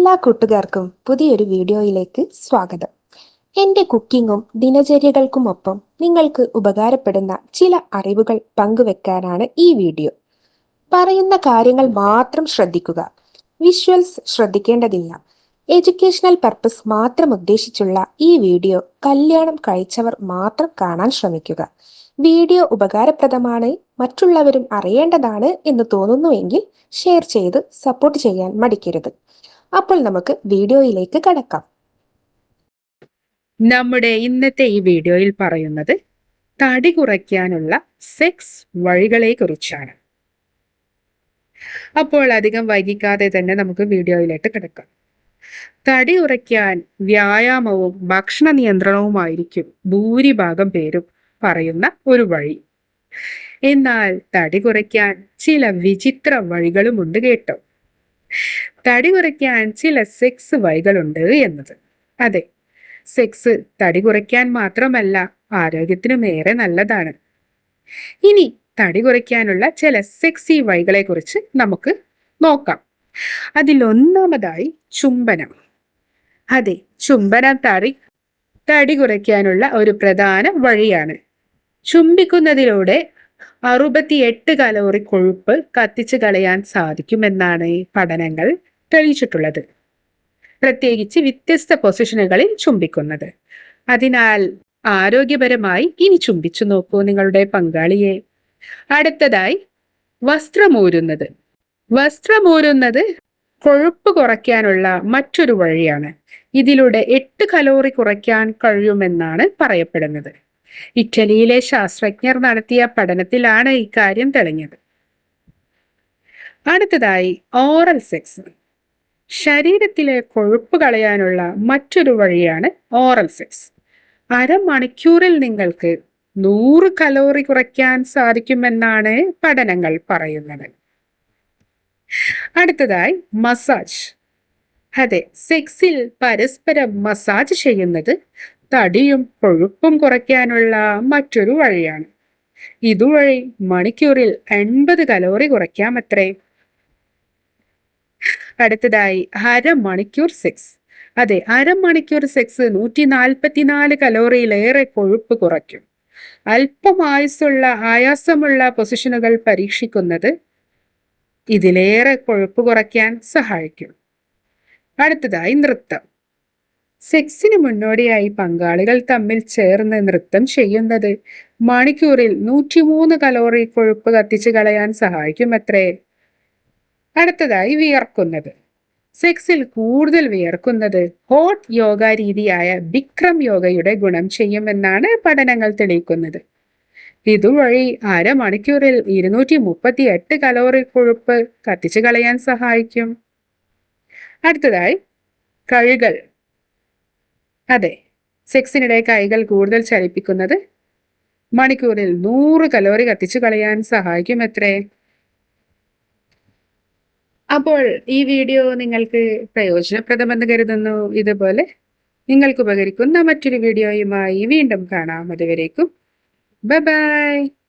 എല്ലാ കൂട്ടുകാർക്കും പുതിയൊരു വീഡിയോയിലേക്ക് സ്വാഗതം. എൻ്റെ കുക്കിങ്ങും ദിനചര്യകൾക്കുമൊപ്പം നിങ്ങൾക്ക് ഉപകാരപ്പെടുന്ന ചില അറിവുകൾ പങ്കുവെക്കാനാണ് ഈ വീഡിയോ. പറയുന്ന കാര്യങ്ങൾ മാത്രം ശ്രദ്ധിക്കുക. വിഷ്വൽസ് ശ്രദ്ധിക്കേണ്ടതില്ല. എഡ്യൂക്കേഷണൽ പർപ്പസ് മാത്രം ഉദ്ദേശിച്ചുള്ള ഈ വീഡിയോ കല്യാണം കഴിച്ചവർ മാത്രം കാണാൻ ശ്രമിക്കുക. വീഡിയോ ഉപകാരപ്രദമാണ്, മറ്റുള്ളവരും അറിയേണ്ടതാണ് എന്ന് തോന്നുന്നുവെങ്കിൽ ഷെയർ ചെയ്ത് സപ്പോർട്ട് ചെയ്യാൻ മടിക്കരുത്. അപ്പോൾ നമുക്ക് വീഡിയോയിലേക്ക് കടക്കാം. നമ്മുടെ ഇന്നത്തെ ഈ വീഡിയോയിൽ പറയുന്നത് തടി കുറയ്ക്കാനുള്ള സെക്സ് വഴികളെ കുറിച്ചാണ്. അപ്പോൾ അധികം വൈകിക്കാതെ തന്നെ നമുക്ക് വീഡിയോയിലേക്ക് കിടക്കാം. തടി കുറയ്ക്കാൻ വ്യായാമവും ഭക്ഷണ നിയന്ത്രണവുമായിരിക്കും ഭൂരിഭാഗം പേരും പറയുന്ന ഒരു വഴി. എന്നാൽ തടി കുറയ്ക്കാൻ ചില വിചിത്ര വഴികളുമുണ്ട് കേട്ടോ. തടി കുറയ്ക്കാൻ ചില സെക്സ് വഴികളുണ്ട് എന്നത്. അതെ, സെക്സ് തടി കുറയ്ക്കാൻ മാത്രമല്ല, ആരോഗ്യത്തിനും ഏറെ നല്ലതാണ്. ഇനി തടി കുറയ്ക്കാനുള്ള ചില സെക്സി വഴികളെ കുറിച്ച് നമുക്ക് നോക്കാം. അതിലൊന്നാമതായി ചുംബനം. അതെ, ചുംബനം തടി കുറയ്ക്കാനുള്ള ഒരു പ്രധാന വഴിയാണ്. ചുംബിക്കുന്നതിലൂടെ 68 കലോറി കൊഴുപ്പ് കത്തിച്ചു കളയാൻ സാധിക്കുമെന്നാണ് പഠനങ്ങൾ തെളിയിച്ചിട്ടുള്ളത്. പ്രത്യേകിച്ച് വ്യത്യസ്ത പൊസിഷനുകളിൽ ചുംബിക്കുന്നത്. അതിനാൽ ആരോഗ്യപരമായി ഇനി ചുംബിച്ചു നോക്കൂ നിങ്ങളുടെ പങ്കാളിയെ. അടുത്തതായി വസ്ത്രമൂരുന്നത്. വസ്ത്രമൂരുന്നത് കൊഴുപ്പ് കുറയ്ക്കാനുള്ള മറ്റൊരു വഴിയാണ്. ഇതിലൂടെ 8 കലോറി കുറയ്ക്കാൻ കഴിയുമെന്നാണ് പറയപ്പെടുന്നത്. ഇറ്റലിയിലെ ശാസ്ത്രജ്ഞർ നടത്തിയ പഠനത്തിലാണ് ഇക്കാര്യം തെളിഞ്ഞത്. അടുത്തതായി ഓറൽ സെക്സ്. ശരീരത്തിലെ കൊഴുപ്പ് കളയാനുള്ള മറ്റൊരു വഴിയാണ് ഓറൽ സെക്സ്. അരമണിക്കൂറിൽ നിങ്ങൾക്ക് 100 കലോറി കുറയ്ക്കാൻ സാധിക്കുമെന്നാണ് പഠനങ്ങൾ പറയുന്നത്. അടുത്തതായി മസാജ്. അതെ, സെക്സിൽ പരസ്പരം മസാജ് ചെയ്യുന്നത് തടിയും കൊഴുപ്പും കുറയ്ക്കാനുള്ള മറ്റൊരു വഴിയാണ്. ഇതുവഴി മണിക്കൂറിൽ 80 കലോറി കുറയ്ക്കാമത്രേ. അടുത്തതായി അരമണിക്കൂർ സെക്സ്. അതെ, അരമണിക്കൂർ സെക്സ് 144 കലോറിയിലേറെ കൊഴുപ്പ് കുറയ്ക്കും. അല്പം ആയാസമുള്ള പൊസിഷനുകൾ പരീക്ഷിക്കുന്നത് ഇതിലേറെ കൊഴുപ്പ് കുറയ്ക്കാൻ സഹായിക്കും. അടുത്തതായി നൃത്തം. സെക്സിന് മുന്നോടിയായി പങ്കാളികൾ തമ്മിൽ ചേർന്ന് നൃത്തം ചെയ്യുന്നത് മണിക്കൂറിൽ 103 കലോറി കൊഴുപ്പ് കത്തിച്ചു കളയാൻ സഹായിക്കുമത്രേ. അടുത്തതായി വിയർക്കുന്നത്. സെക്സിൽ കൂടുതൽ വിയർക്കുന്നത് ഹോട്ട് യോഗ രീതിയായ ബിക്രം യോഗയുടെ ഗുണം ചെയ്യുമെന്നാണ് പഠനങ്ങൾ തെളിയിക്കുന്നത്. ഇതുവഴി അരമണിക്കൂറിൽ 238 കലോറി കൊഴുപ്പ് കത്തിച്ചു കളയാൻ സഹായിക്കും. അടുത്തതായി കൈകൾ. അതെ, സെക്സിനിടെ കൈകൾ കൂടുതൽ ചലിപ്പിക്കുന്നത് മണിക്കൂറിൽ 100 കലോറി കത്തിച്ചു കളയാൻ സഹായിക്കുമത്രേ. അപ്പോൾ ഈ വീഡിയോ നിങ്ങൾക്ക് പ്രയോജനപ്രദമെന്ന് കരുതുന്നു. ഇതുപോലെ നിങ്ങൾക്ക് ഉപകരിക്കുന്ന മറ്റൊരു വീഡിയോയുമായി വീണ്ടും കാണാം. അതുവരേക്കും ബൈ ബൈ.